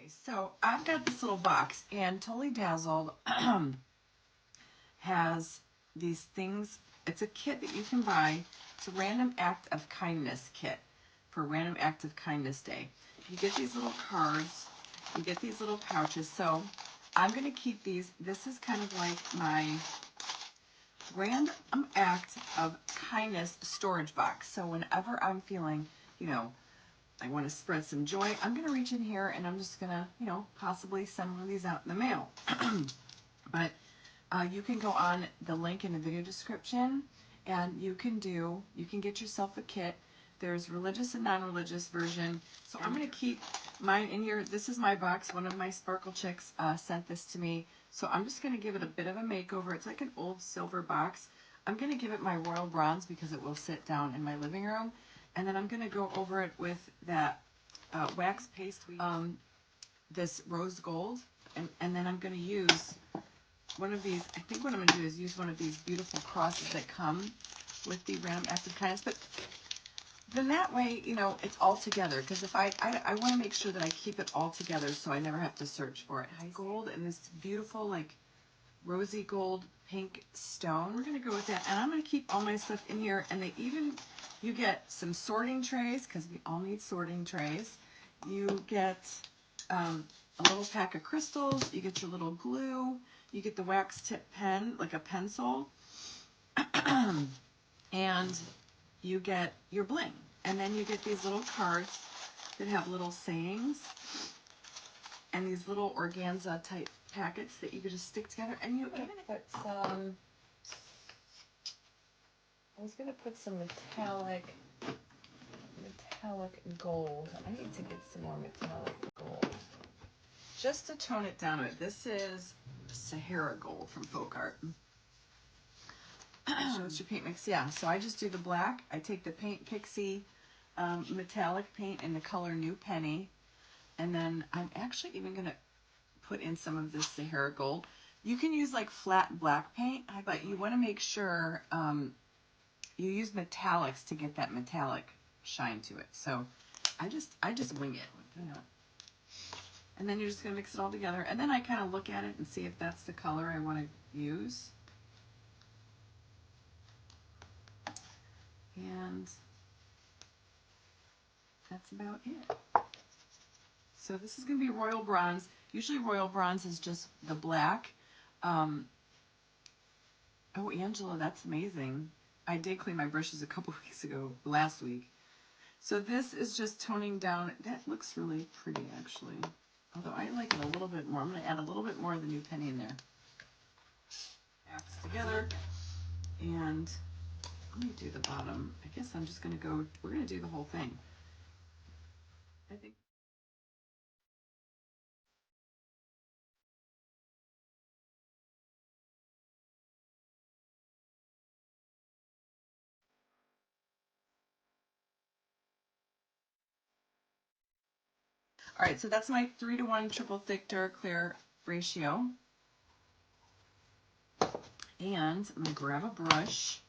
So I've got this little box, and Totally Dazzled has these things. It's a kit that you can buy. It's a random act of kindness kit for Random Act of Kindness Day. You get these little cards, you get these little pouches. So I'm going to keep these. This is kind of like my Random Act of Kindness storage box. So whenever I'm feeling, you know, I want to spread some joy, I'm going to reach in here and I'm just going to, possibly send one of these out in the mail. But you can go on the link in the video description and you can get yourself a kit. There's religious and non-religious version. So I'm going to keep mine in here. This is my box. One of my Sparkle Chicks sent this to me. So I'm just going to give it a bit of a makeover. It's like an old silver box. I'm going to give it my royal bronze because it will sit down in my living room. And then I'm going to go over it with that wax paste, this rose gold. And then I'm going to use one of these. I think what I'm going to do is use one of these beautiful crosses that come with the Random Act of Kindness. But then that way, it's all together. Because if I want to make sure that I keep it all together so I never have to search for it. Gold and this beautiful, like, rosy gold pink stone. We're going to go with that. And I'm going to keep all my stuff in here. And you get some sorting trays, because we all need sorting trays. You get a little pack of crystals. You get your little glue. You get the wax tip pen, like a pencil. And you get your bling. And then you get these little cards that have little sayings. And these little organza type packets that you could just stick together. And you even put some, I was going to put some metallic gold. I need to get some more metallic gold. Just to tone it down a bit. This is Sahara Gold from Folk Art. Shows your paint mix. Yeah, so I just do the black. I take the Paint Pixie metallic paint in the color New Penny. And then I'm actually even going to put in some of this Sahara Gold. You can use like flat black paint, but you want to make sure you use metallics to get that metallic shine to it. So I just wing it, And then you're just going to mix it all together. And then I kind of look at it and see if that's the color I want to use. And that's about it. So this is going to be Royal Bronze. Usually Royal Bronze is just the black. Oh, Angela, that's amazing. I did clean my brushes a couple weeks ago, last week. So this is just toning down. That looks really pretty, actually. Although I like it a little bit more. I'm going to add a little bit more of the New Penny in there. Acts together. And let me do the bottom. I guess I'm just going to go, we're going to do the whole thing. I think. All right, so that's my 3-to-1 triple thick dark clear ratio. And I'm going to grab a brush,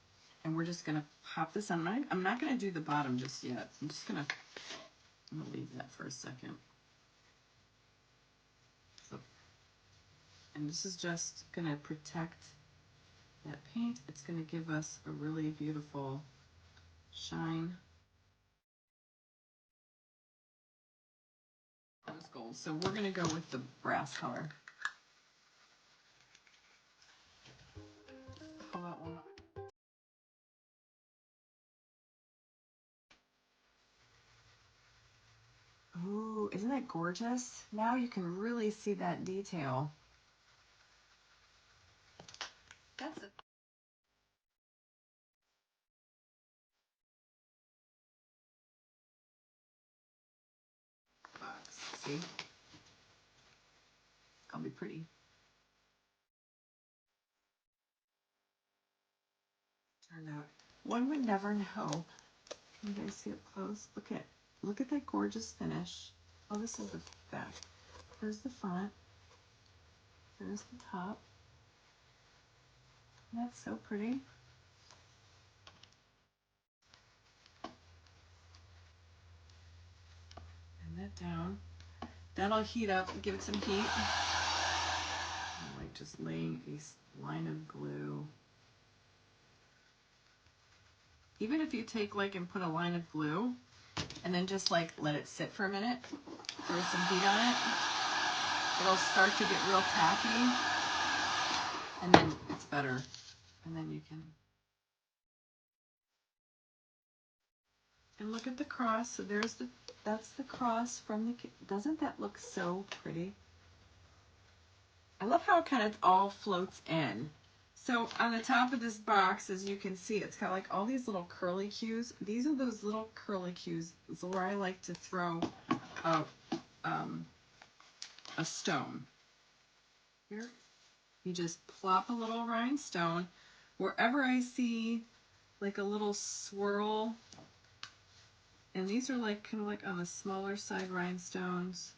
and we're just going to pop this on. I'm not going to do the bottom just yet. I'm going to leave that for a second. So, and this is just going to protect that paint. It's going to give us a really beautiful shine. Rose gold. So we're going to go with the brass color. Hold that one up. Ooh, isn't that gorgeous? Now you can really see that detail. That's it. Box. See? I'll be pretty. Turned out. One would never know. Can you guys see up close? Look at that gorgeous finish. Oh, this is the back. There's the front. There's the top. That's so pretty. And that down. That'll heat up, give it some heat. I like just laying a line of glue. Even if you take like and put a line of glue and then just like let it sit for a minute, throw some heat on it, it'll start to get real tacky, and then it's better. And then you can, and look at the cross. So that's the cross from the, doesn't that look so pretty? I love how it kind of all floats in. So on the top of this box, as you can see, it's got like all these little curly cues. These are those little curly cues. So where I like to throw a, a stone. Here, you just plop a little rhinestone wherever I see like a little swirl. And these are like kind of like on the smaller side rhinestones.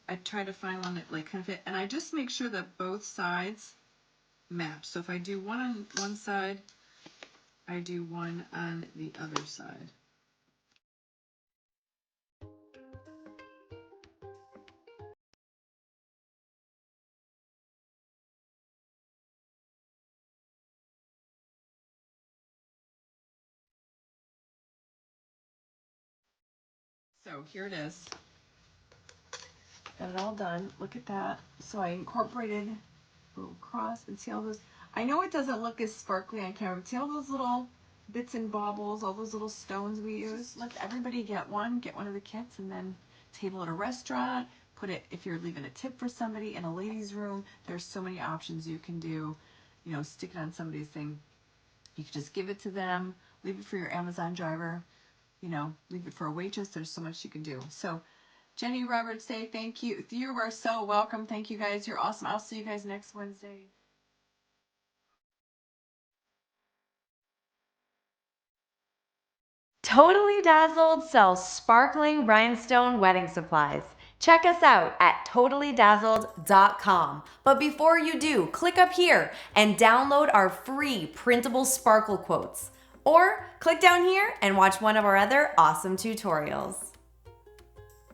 I try to find one that like kind of fit, and I just make sure that both sides match. So if I do one on one side, I do one on the other side. So here it is. Got it all done. Look at that. So I incorporated a little cross, and see all those. I know it doesn't look as sparkly on camera, but see all those little bits and baubles, all those little stones we use? Let everybody get one of the kits, and then table at a restaurant, put it, if you're leaving a tip for somebody in a ladies' room, there's so many options you can do. You know, stick it on somebody's thing. You can just give it to them, leave it for your Amazon driver, you know, leave it for a waitress. There's so much you can do. So Jenny Roberts, say thank you. You are so welcome. Thank you guys. You're awesome. I'll see you guys next Wednesday. Totally Dazzled sells sparkling rhinestone wedding supplies. Check us out at totallydazzled.com. But before you do, click up here and download our free printable sparkle quotes. Or click down here and watch one of our other awesome tutorials.